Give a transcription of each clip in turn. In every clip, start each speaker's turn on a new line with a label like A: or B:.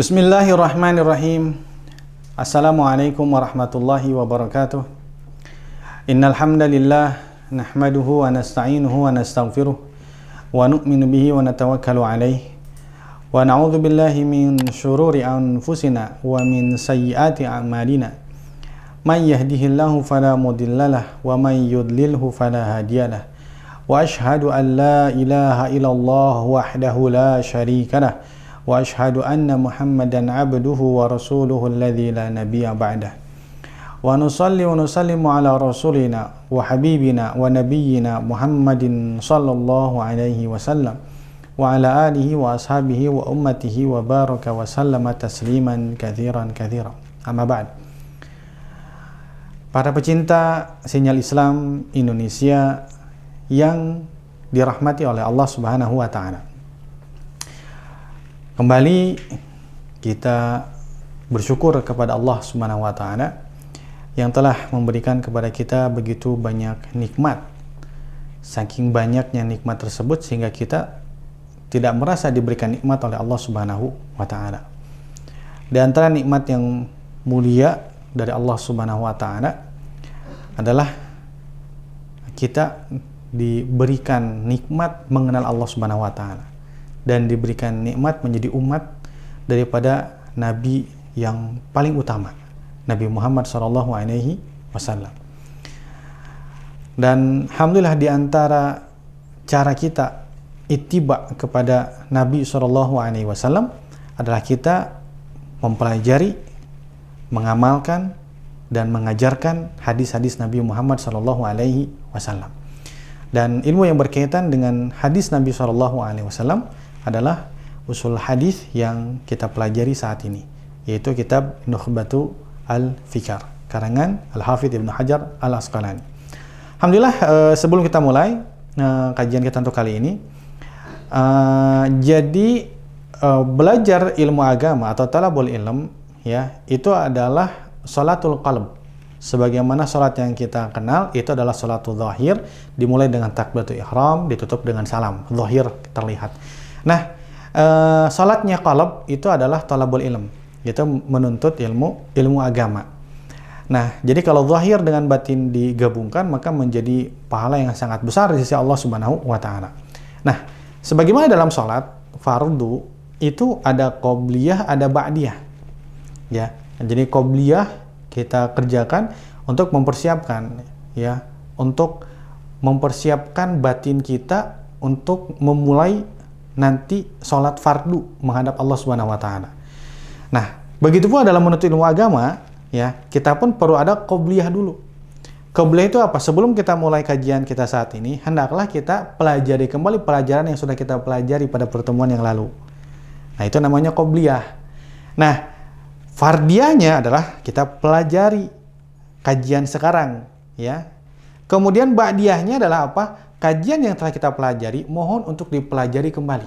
A: Bismillahirrahmanirrahim. Assalamualaikum warahmatullahi wabarakatuh. Innal hamdalillah nahmaduhu wa nasta'inuhu wa nastaghfiruh wa nu'minu bihi wa natawakkalu alaihi wa na'udzu billahi min syururi anfusina wa min sayyiati a'malina. May yahdihillahu fala mudhillalah wa may yudlilhu fala hadiyalah. Wa asyhadu an la ilaha illallah wahdahu la syarikalah. Wa asyhadu anna Muhammadan abduhu wa rasuluhu alladzi la nabiyya ba'dah. Wa nusalli wa nusallimu ala rasulina wa habibina wa nabiyyina Muhammadin sallallahu alaihi wasallam wa ala alihi wa ashabihi wa ummatihi wa baraka wa sallama tasliman katsiran. Amma ba'd. Para pecinta sinyal Islam Indonesia yang dirahmati oleh Allah Subhanahu wa taala. Kembali kita bersyukur kepada Allah Subhanahu wa taala yang telah memberikan kepada kita begitu banyak nikmat. Saking banyaknya nikmat tersebut sehingga kita tidak merasa diberikan nikmat oleh Allah Subhanahu wa taala. Di antara nikmat yang mulia dari Allah Subhanahu wa taala adalah kita diberikan nikmat mengenal Allah Subhanahu wa taala dan diberikan nikmat menjadi umat daripada Nabi yang paling utama, Nabi Muhammad SAW. Dan alhamdulillah di antara cara kita ittiba kepada Nabi SAW adalah kita mempelajari, mengamalkan dan mengajarkan hadis-hadis Nabi Muhammad SAW. Dan ilmu yang berkaitan dengan hadis Nabi SAW adalah usul hadis yang kita pelajari saat ini, yaitu kitab Nukhbatu al-Fikar karangan Al-Hafidz Ibnu Hajar Al-Asqalani. Alhamdulillah, sebelum kita mulai kajian kita untuk kali ini, belajar ilmu agama atau talabul ilm ya, itu adalah sholatul qalb. Sebagaimana sholat yang kita kenal itu adalah sholatul zahir, dimulai dengan takbiratul ihram, ditutup dengan salam, zahir terlihat. Nah, sholatnya qalb itu adalah talabul ilm, itu menuntut ilmu agama. Nah, jadi kalau zahir dengan batin digabungkan maka menjadi pahala yang sangat besar di sisi Allah Subhanahu wa taala. Nah, sebagaimana dalam sholat fardu itu ada qobliyah, ada ba'diyah. Ya, jadi qobliyah kita kerjakan untuk mempersiapkan batin kita untuk memulai nanti sholat fardu menghadap Allah Subhanahu wa taala. Nah, begitu pula dalam menuntut ilmu agama ya, kita pun perlu ada qobliyah dulu. Qobliyah itu apa? Sebelum kita mulai kajian kita saat ini, hendaklah kita pelajari kembali pelajaran yang sudah kita pelajari pada pertemuan yang lalu. Nah, itu namanya qobliyah. Nah, fardiyahnya adalah kita pelajari kajian sekarang ya. Kemudian ba'diyahnya adalah apa? Kajian yang telah kita pelajari mohon untuk dipelajari kembali.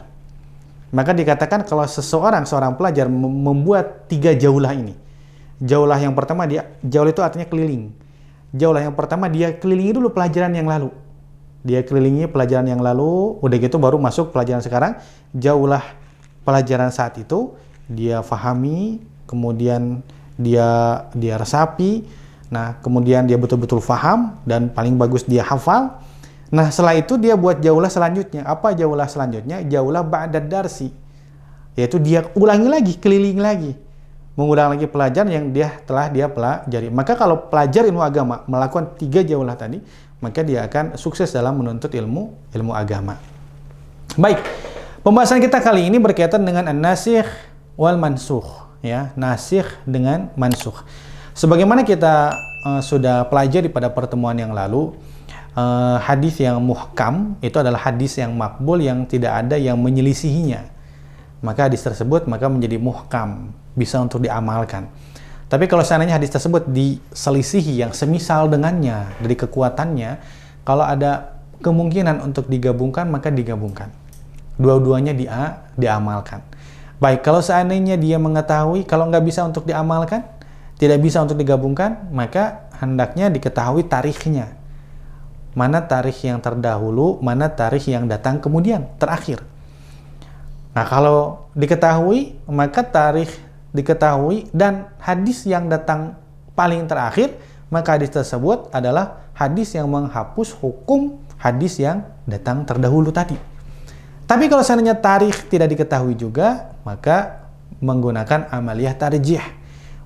A: Maka dikatakan kalau seorang pelajar membuat 3 jaulah ini. Jaulah yang pertama jaulah itu artinya keliling. Jaulah yang pertama dia kelilingi dulu pelajaran yang lalu. Dia kelilingi pelajaran yang lalu, udah gitu baru masuk pelajaran sekarang. Jaulah pelajaran saat itu dia fahami, kemudian dia resapi, nah kemudian dia betul-betul faham dan paling bagus dia hafal. Nah setelah itu dia buat jaulah selanjutnya. Apa jaulah selanjutnya? Jaulah ba'dad darsi, yaitu dia ulangi lagi, keliling lagi, mengulang lagi pelajaran yang telah dia pelajari. Maka kalau pelajar ilmu agama melakukan 3 jaulah tadi, maka dia akan sukses dalam menuntut ilmu agama. Baik, pembahasan kita kali ini berkaitan dengan an-nasikh wal mansukh. Ya, nasikh dengan mansukh. Sebagaimana kita sudah pelajari pada pertemuan yang lalu, hadis yang muhkam itu adalah hadis yang makbul yang tidak ada yang menyelisihinya. Maka hadis tersebut menjadi muhkam, bisa untuk diamalkan. Tapi kalau seandainya hadis tersebut diselisihi yang semisal dengannya dari kekuatannya, kalau ada kemungkinan untuk digabungkan maka digabungkan. Dua-duanya diamalkan. Baik, kalau seandainya dia mengetahui kalau nggak bisa untuk diamalkan, tidak bisa untuk digabungkan, maka hendaknya diketahui tarikhnya. Mana tarikh yang terdahulu, mana tarikh yang datang kemudian, terakhir. Nah, kalau diketahui, maka tarikh diketahui dan hadis yang datang paling terakhir, maka hadis tersebut adalah hadis yang menghapus hukum hadis yang datang terdahulu tadi. Tapi kalau seandainya tarikh tidak diketahui juga, maka menggunakan amaliyah tarjih.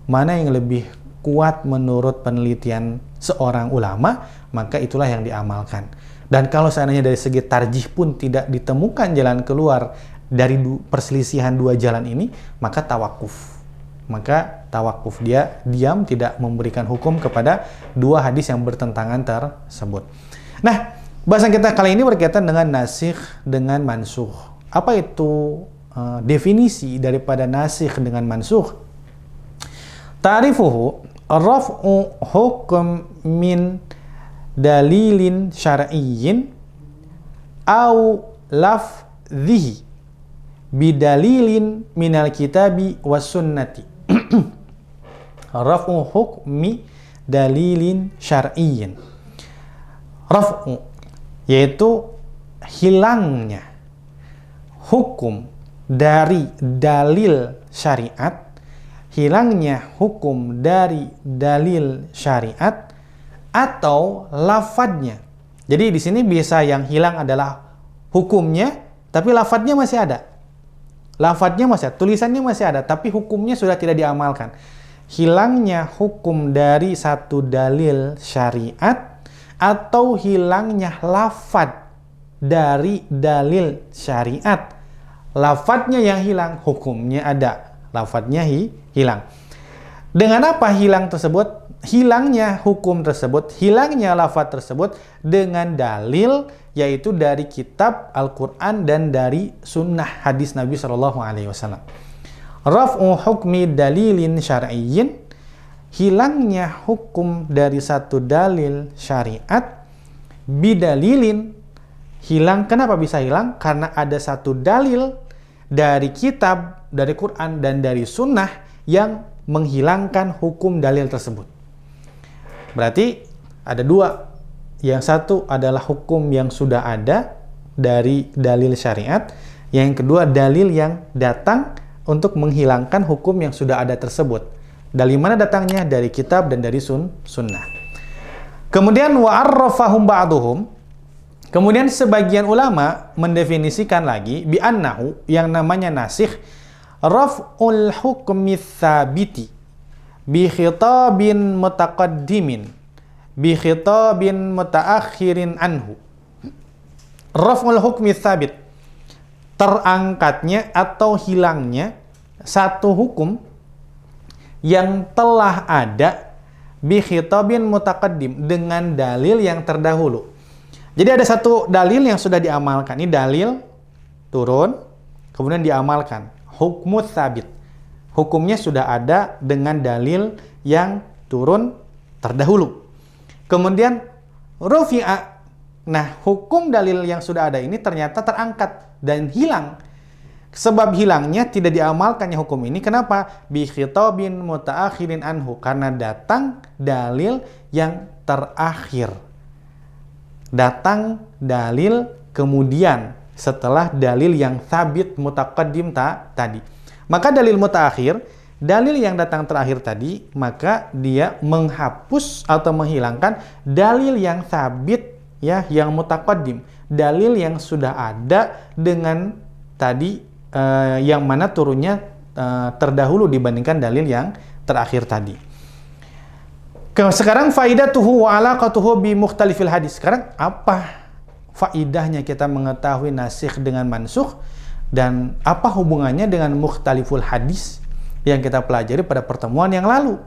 A: Mana yang lebih kuat menurut penelitian seorang ulama, maka itulah yang diamalkan. Dan kalau seandainya dari segi tarjih pun tidak ditemukan jalan keluar dari perselisihan dua jalan ini, maka tawakuf. Maka tawakuf, dia diam, tidak memberikan hukum kepada dua hadis yang bertentangan tersebut. Nah, bahasan kita kali ini berkaitan dengan nasikh dengan mansukh. Apa itu definisi daripada nasikh dengan mansukh? Ta'rifuhu raf'u hukm min dalilin syar'iyyin au lafdhihi bidalilin minal kitabi was sunnati. Raf'u hukmi dalilin syar'iyyin. Raf'u yaitu hilangnya hukum dari dalil syariat, hilangnya hukum dari dalil syariat atau lafadznya. Jadi di sini bisa yang hilang adalah hukumnya, tapi lafadznya masih ada. Lafadznya masih ada, tulisannya masih ada, tapi hukumnya sudah tidak diamalkan. Hilangnya hukum dari satu dalil syariat atau hilangnya lafadz dari dalil syariat. Lafadznya yang hilang, hukumnya ada. Lafadznya hilang. Dengan apa hilang tersebut? Hilangnya hukum tersebut, hilangnya lafadz tersebut dengan dalil, yaitu dari kitab Al-Quran dan dari sunnah hadis Nabi SAW. Raf'u hukmi dalilin syar'iyyin, hilangnya hukum dari satu dalil syariat, bidalilin, hilang. Kenapa bisa hilang? Karena ada satu dalil dari kitab, dari Quran dan dari sunnah yang menghilangkan hukum dalil tersebut. Berarti ada dua. Yang satu adalah hukum yang sudah ada dari dalil syariat. Yang kedua dalil yang datang untuk menghilangkan hukum yang sudah ada tersebut. Dari mana datangnya? Dari kitab dan dari sunnah. Kemudian wa'arrafahum ba'duhum. Kemudian sebagian ulama mendefinisikan lagi bi'annahu, yang namanya nasikh, raf'ul hukmi tsabiti bi khitabin mutaqaddimin bi khitabin mutaakhirin anhu. Raf'ul hukmi tsabit, terangkatnya atau hilangnya satu hukum yang telah ada bi khitabin mutaqaddim, dengan dalil yang terdahulu. Jadi ada satu dalil yang sudah diamalkan. Ini dalil turun, kemudian diamalkan. Hukmu tsabit. Hukumnya sudah ada dengan dalil yang turun terdahulu. Kemudian rufi'a. Nah, hukum dalil yang sudah ada ini ternyata terangkat dan hilang. Sebab hilangnya tidak diamalkannya hukum ini. Kenapa? Bi khitabin mutaakhirin anhu. Karena datang dalil yang terakhir. Datang dalil kemudian setelah dalil yang sabit mutaqaddim tadi. Maka dalil mutaakhir, dalil yang datang terakhir tadi, maka dia menghapus atau menghilangkan dalil yang sabit, ya, yang mutaqaddim, dalil yang sudah ada dengan tadi yang mana turunnya terdahulu dibandingkan dalil yang terakhir tadi. Sekarang faidatuhu wa alaqatuhu bi mukhtalifil hadis. Sekarang apa faidahnya kita mengetahui nasikh dengan mansukh, dan apa hubungannya dengan mukhtaliful hadis yang kita pelajari pada pertemuan yang lalu?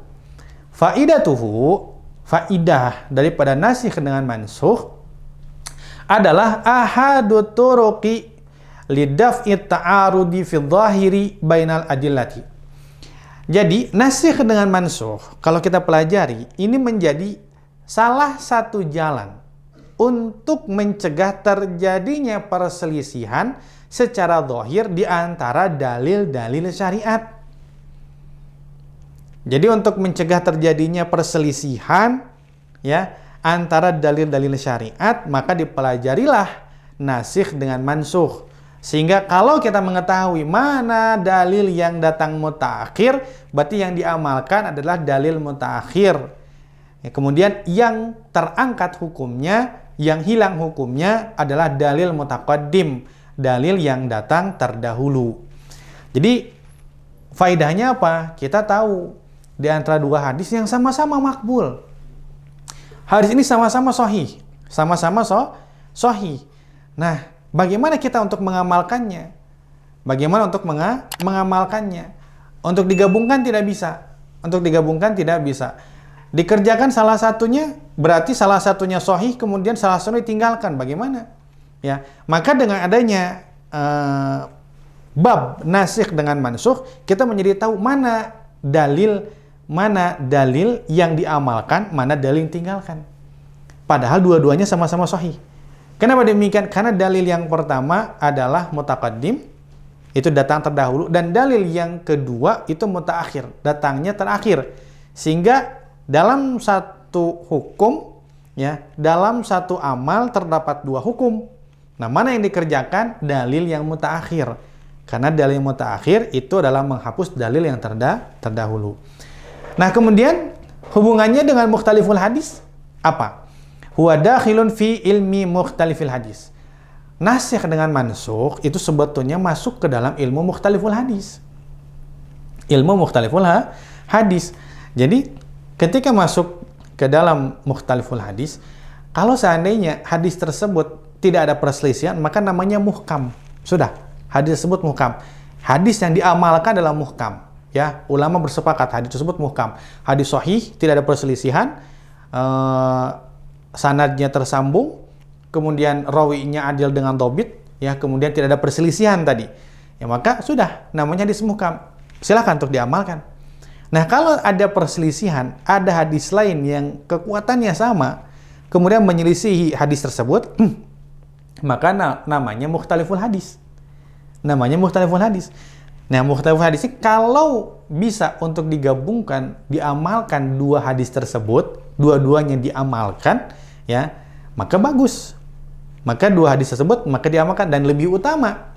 A: Faidatuhu, faidah daripada nasikh dengan mansukh adalah ahadu turuqi lidaf'i ta'arudi fi dhahiri bainal adillati. Jadi nasikh dengan mansukh kalau kita pelajari ini menjadi salah satu jalan untuk mencegah terjadinya perselisihan secara zahir di antara dalil-dalil syariat. Jadi untuk mencegah terjadinya perselisihan, ya, antara dalil-dalil syariat, maka dipelajarilah nasikh dengan mansukh. Sehingga kalau kita mengetahui mana dalil yang datang mutaakhir, berarti yang diamalkan adalah dalil mutaakhir. Ya, kemudian yang terangkat hukumnya, yang hilang hukumnya adalah dalil mutaqaddim, dalil yang datang terdahulu. Jadi faedahnya apa? Kita tahu di antara dua hadis yang sama-sama makbul. Hadis ini sama-sama sahih, sama-sama sahih. Nah, bagaimana kita untuk mengamalkannya? Bagaimana untuk mengamalkannya? Untuk digabungkan tidak bisa. Untuk digabungkan tidak bisa. Dikerjakan salah satunya, berarti salah satunya sahih, kemudian salah satunya ditinggalkan. Bagaimana? Ya, maka dengan adanya bab nasikh dengan mansukh, kita menjadi tahu mana dalil yang diamalkan, mana dalil yang ditinggalkan. Padahal dua-duanya sama-sama sahih. Kenapa demikian? Karena dalil yang pertama adalah mutaqaddim, itu datang terdahulu, dan dalil yang kedua itu mutaakhir, datangnya terakhir. Sehingga dalam satu hukum, ya, dalam satu amal terdapat dua hukum. Nah, mana yang dikerjakan? Dalil yang mutaakhir. Karena dalil yang mutaakhir itu adalah menghapus dalil yang terdahulu. Nah, kemudian hubungannya dengan mukhtaliful hadis apa? Huwa dakhilun fi ilmi mukhtalifil hadis. Nasikh dengan mansukh itu sebetulnya masuk ke dalam ilmu mukhtaliful hadis. Ilmu mukhtaliful hadis. Jadi ketika masuk ke dalam mukhtaliful hadis, kalau seandainya hadis tersebut tidak ada perselisihan, maka namanya muhkam. Sudah, hadis tersebut muhkam. Hadis yang diamalkan adalah muhkam. Ya, ulama bersepakat hadis tersebut muhkam. Hadis sahih tidak ada perselisihan, sanadnya tersambung, kemudian rawinya adil dengan dhabit, ya, kemudian tidak ada perselisihan tadi. Ya, maka sudah namanya hadis muhkam. Silakan untuk diamalkan. Nah, kalau ada perselisihan, ada hadis lain yang kekuatannya sama, kemudian menyelisihi hadis tersebut, maka namanya mukhtaliful hadis. Namanya mukhtaliful hadis. Nah, mukhtaliful hadis ini kalau bisa untuk digabungkan, diamalkan dua hadis tersebut, dua-duanya diamalkan, ya, maka bagus. Maka dua hadis tersebut maka diamalkan dan lebih utama.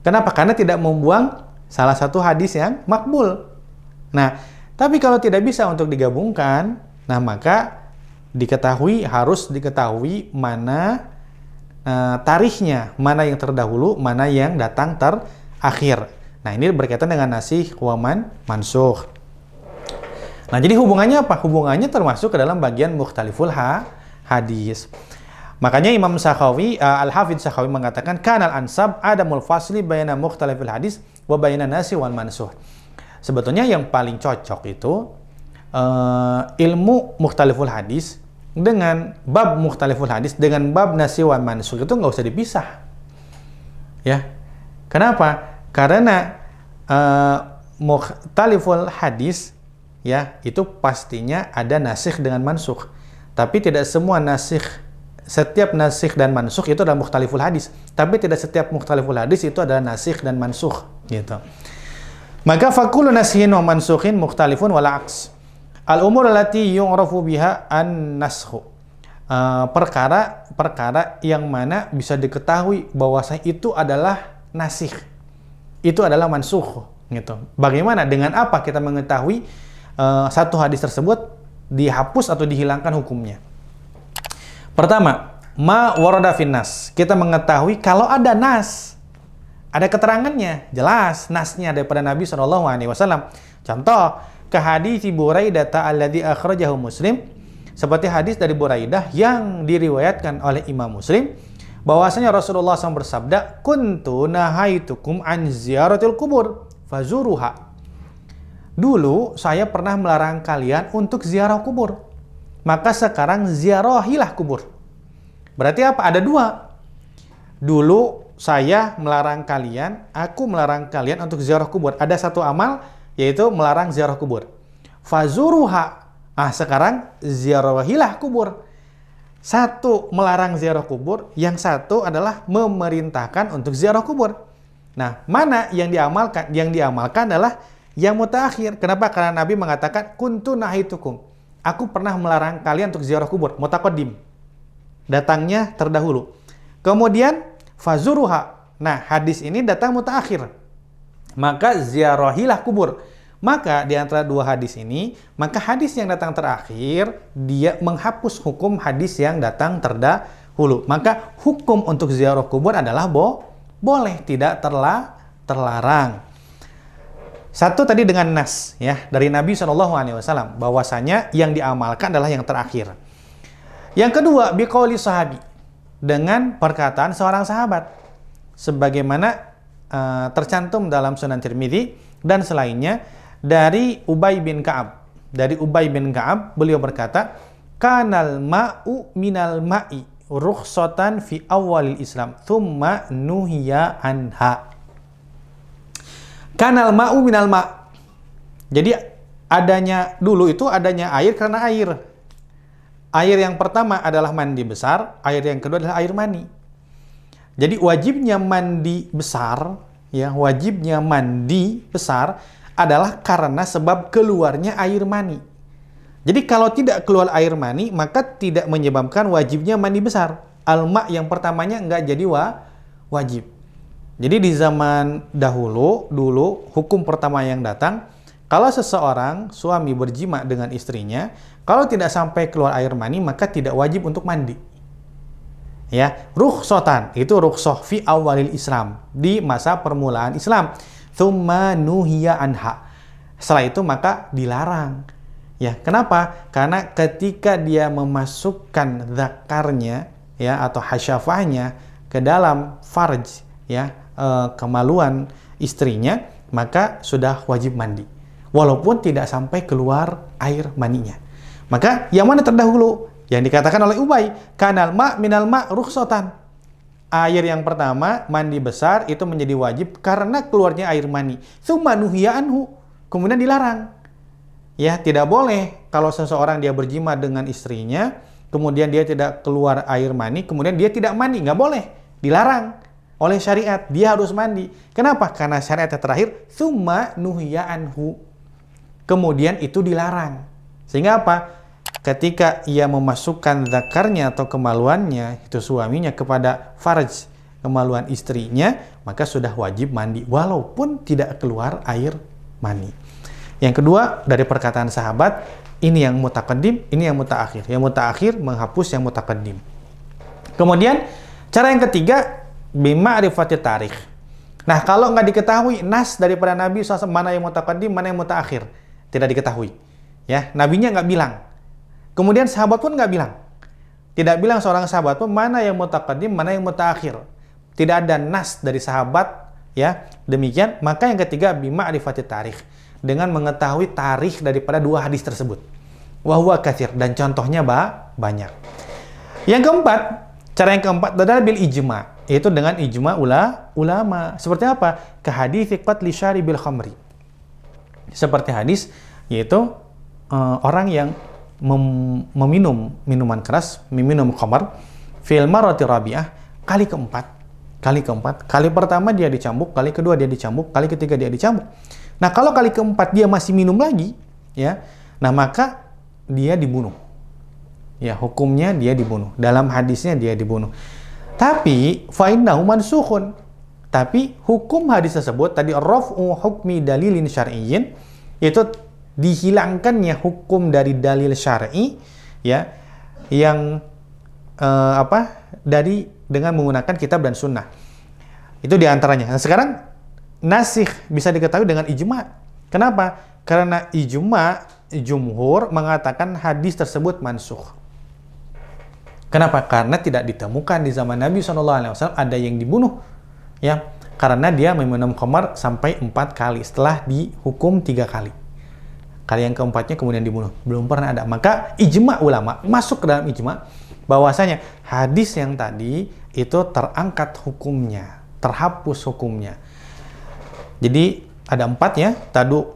A: Kenapa? Karena tidak membuang salah satu hadis yang makbul. Nah, tapi kalau tidak bisa untuk digabungkan, nah maka harus diketahui mana tarikhnya, mana yang terdahulu, mana yang datang terakhir. Nah, ini berkaitan dengan nasikh wa mansukh. Nah, jadi hubungannya apa? Hubungannya termasuk ke dalam bagian mukhtaliful hadis. Makanya Imam Sakhawi, Al-Hafidz Sakhawi mengatakan kanal ansab adamul fasli baina mukhtalifil hadis wa baina nasikh wal mansukh. Sebetulnya yang paling cocok itu ilmu mukhtaliful hadis dengan bab mukhtaliful hadis dengan bab nasikh wal mansukh itu nggak usah dipisah. Ya. Kenapa? Karena mukhtaliful hadis, ya, itu pastinya ada nasikh dengan mansukh. Tapi tidak semua nasikh, setiap nasikh dan mansukh itu adalah mukhtaliful hadis. Tapi tidak setiap mukhtaliful hadis itu adalah nasikh dan mansukh, gitu. Maka fakullu nasikhin wa mansukhin mukhtalifun wal aks. Al-umur allati yu'rafu biha an-naskhu. Perkara yang mana bisa diketahui bahwasanya itu adalah nasikh, itu adalah mansukh, gitu. Bagaimana, dengan apa kita mengetahui satu hadis tersebut dihapus atau dihilangkan hukumnya? Pertama, ma warada finnas. Kita mengetahui kalau ada nas, ada keterangannya, jelas nasnya daripada Nabi SAW. Contoh, ke hadits Buraidah alladzi akhrajahu Muslim, seperti hadis dari Buraidah yang diriwayatkan oleh Imam Muslim, bahwasanya Rasulullah SAW bersabda, kuntu nahaitukum an ziyaratil kubur fazuruha. Dulu saya pernah melarang kalian untuk ziarah kubur, maka sekarang ziarahilah kubur. Berarti apa? Ada dua. Dulu saya melarang kalian, aku melarang kalian untuk ziarah kubur. Ada satu amal, yaitu melarang ziarah kubur. Fazuruha. Sekarang ziarahilah kubur. Satu melarang ziarah kubur, yang satu adalah memerintahkan untuk ziarah kubur. Nah, mana yang diamalkan? Yang diamalkan adalah yang mutaakhir. Kenapa? Karena Nabi mengatakan kuntu nahitukum. Aku pernah melarang kalian untuk ziarah kubur, mutaqaddim. Datangnya terdahulu. Kemudian fazuruha. Nah, hadis ini datang mutaakhir. Maka ziarahilah kubur. Maka di antara dua hadis ini, maka hadis yang datang terakhir dia menghapus hukum hadis yang datang terdahulu. Maka hukum untuk ziarah kubur adalah boleh, tidak terlarang. Satu tadi dengan nas ya dari Nabi SAW bahwasanya yang diamalkan adalah yang terakhir. Yang kedua biqauli sahabi, dengan perkataan seorang sahabat sebagaimana tercantum dalam Sunan Tirmidzi dan selainnya dari Ubay bin Ka'ab. Dari Ubay bin Ka'ab beliau berkata, "Kanal ma'u minal ma'i rukhsatan fi awalil Islam, thumma nuhiya anha." Kanal ma'u minal ma'. Jadi dulu itu adanya air karena air. Air yang pertama adalah mandi besar, air yang kedua adalah air mani. Jadi wajibnya mandi besar, ya, wajibnya mandi besar adalah karena sebab keluarnya air mani. Jadi kalau tidak keluar air mani, maka tidak menyebabkan wajibnya mandi besar. Al-ma' yang pertamanya enggak jadi wajib. Jadi di zaman dulu hukum pertama yang datang, kalau seseorang suami berjima dengan istrinya, kalau tidak sampai keluar air mani, maka tidak wajib untuk mandi. Ya, rukhsatan, itu rukhsah fi awalil Islam, di masa permulaan Islam. Tsumma nuhiya anha. Setelah itu maka dilarang. Ya, kenapa? Karena ketika dia memasukkan zakarnya ya atau hasyafahnya ke dalam farj ya, kemaluan istrinya, maka sudah wajib mandi. Walaupun tidak sampai keluar air maninya. Maka yang mana terdahulu? Yang dikatakan oleh Ubay, kanal ma' minal ma' rukhsatan. Air yang pertama, mandi besar, itu menjadi wajib karena keluarnya air mani. Tsumma nuhiya anhu. Kemudian dilarang. Ya, tidak boleh kalau seseorang dia berjima dengan istrinya, kemudian dia tidak keluar air mani, kemudian dia tidak mandi. Nggak boleh. Dilarang oleh syariat. Dia harus mandi. Kenapa? Karena syariat yang terakhir, tsumma nuhiya anhu. Kemudian itu dilarang. Sehingga apa? Ketika ia memasukkan zakarnya atau kemaluannya, itu suaminya, kepada farj, kemaluan istrinya, maka sudah wajib mandi walaupun tidak keluar air mani. Yang kedua, dari perkataan sahabat, ini yang mutaqaddim, ini yang mutaakhir. Yang mutaakhir menghapus yang mutaqaddim. Kemudian cara yang ketiga, bima'rifati tarikh. Nah, kalau nggak diketahui nas daripada Nabi SAW mana yang mutaqaddim, mana yang mutaakhir, tidak diketahui. Ya, nabinya nggak bilang. Kemudian sahabat pun nggak bilang. Tidak bilang seorang sahabat pun mana yang mutaqaddim, mana yang mutaakhir. Tidak ada nas dari sahabat, ya. Demikian, maka yang ketiga bima'rifati tarikh, dengan mengetahui tarikh daripada dua hadis tersebut. Wa huwa katsir, dan contohnya banyak. Yang keempat, cara yang keempat adalah bil ijma', yaitu dengan ijma' ulama. Seperti apa? Ka hadits qatli syaribil khamri. Seperti hadis yaitu orang yang meminum minuman keras, meminum khamar, fil marrati rabi'ah, kali keempat. Kali pertama dia dicambuk, kali kedua dia dicambuk, kali ketiga dia dicambuk. Nah, kalau kali keempat dia masih minum lagi, ya, nah maka dia dibunuh. Ya, hukumnya dia dibunuh. Dalam hadisnya dia dibunuh. Tapi fa innahu mansukhun. Tapi hukum hadis tersebut tadi raf'u hukmi dalilin syar'iyyin, itu dihilangkannya hukum dari dalil syar'i, ya, yang dari dengan menggunakan kitab dan sunnah. Itu diantaranya. Nah, sekarang nasikh bisa diketahui dengan ijma'. Kenapa? Karena ijma' jumhur mengatakan hadis tersebut mansukh. Kenapa? Karena tidak ditemukan di zaman Nabi SAW ada yang dibunuh, ya, karena dia meminum khamar sampai 4 kali setelah dihukum 3 kali. Kali yang keempatnya kemudian dibunuh. Belum pernah ada. Maka ijma' ulama masuk ke dalam ijma' bahwasanya hadis yang tadi itu terangkat hukumnya, terhapus hukumnya. Jadi ada 4 ya.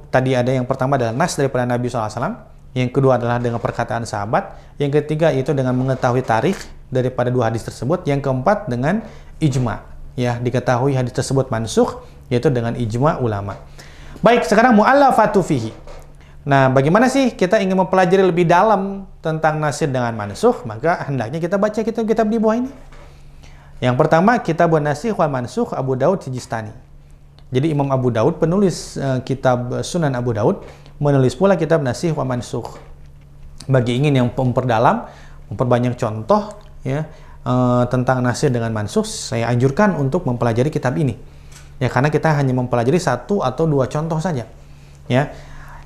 A: Tadi ada yang pertama adalah nas daripada Nabi SAW. Yang kedua adalah dengan perkataan sahabat. Yang ketiga itu dengan mengetahui tarikh daripada 2 hadis tersebut. Yang keempat dengan ijma'. Ya, diketahui hadis tersebut mansukh, yaitu dengan ijma' ulama. Baik, sekarang mu'allafatu fihi. Nah, bagaimana sih kita ingin mempelajari lebih dalam tentang nasikh dengan mansukh? Maka hendaknya kita baca kitab-kitab di bawah ini. Yang pertama, Kitabun Nasikh wal Mansukh Abu Daud Sijistani. Jadi Imam Abu Daud, penulis kitab Sunan Abu Daud, menulis pula kitab Nasikh wal Mansukh. Bagi ingin yang memperdalam, memperbanyak contoh ya tentang nasikh dengan mansukh, saya anjurkan untuk mempelajari kitab ini. Ya, karena kita hanya mempelajari 1 atau 2 contoh saja. Ya.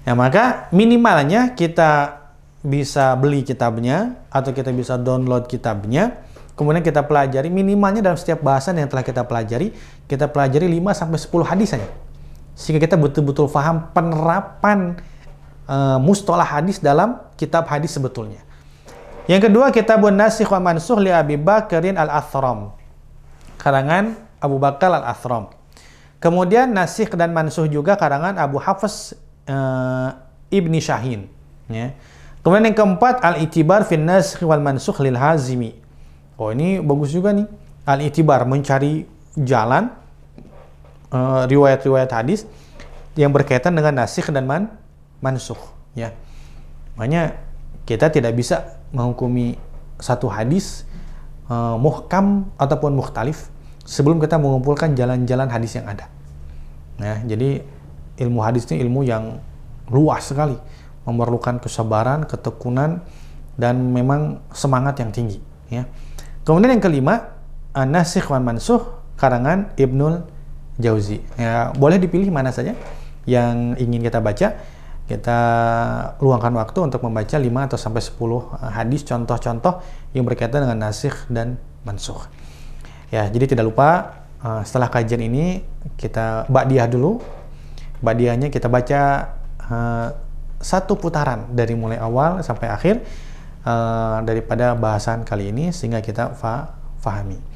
A: Ya, maka minimalnya kita bisa beli kitabnya atau kita bisa download kitabnya. Kemudian kita pelajari minimalnya dalam setiap bahasan yang telah kita pelajari 5 sampai 10 hadis saja. Sehingga kita betul-betul paham penerapan mustalah hadis dalam kitab hadis sebetulnya. Yang kedua, Kitabun Nasikh wa Mansukh li Abi Bakrin Al-Athram, karangan Abu Bakar Al-Athram. Kemudian Nasikh dan Mansukh juga karangan Abu Hafiz Ibni Syahin, ya. Kemudian yang keempat, Al-Itibar fin Nasikh wal Mansukh lil Hazimi. Oh, ini bagus juga nih. Al-Itibar, mencari jalan riwayat-riwayat hadis yang berkaitan dengan nasikh dan mansukh, ya. Makanya kita tidak bisa menghukumi satu hadis muhkam ataupun mukhtalif sebelum kita mengumpulkan jalan-jalan hadis yang ada. Nah, jadi ilmu hadis ini ilmu yang luas sekali, memerlukan kesabaran, ketekunan, dan memang semangat yang tinggi, ya. Kemudian yang kelima, An-Nasikh wal Mansukh karangan Ibnul Jauzi. Ya, boleh dipilih mana saja yang ingin kita baca. Kita luangkan waktu untuk membaca 5 atau sampai 10 hadis contoh-contoh yang berkaitan dengan nasikh dan mansukh. Ya, jadi tidak lupa setelah kajian ini kita ba'diyah dulu. Ba'diyahnya kita baca 1 putaran dari mulai awal sampai akhir daripada bahasan kali ini sehingga kita fahami.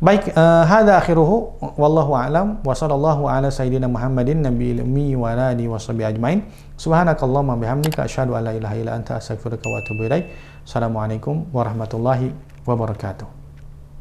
A: Baik, hadza akhiruhu wallahu a'lam wa sallallahu ala sayyidina Muhammadin nabiyil ummi wa ala alihi washabihi ajmain. Subhanakallahumma bihamdika asyhadu an la ilaha illa anta astaghfiruka wa atubu ilaik. Assalamualaikum warahmatullahi wabarakatuh.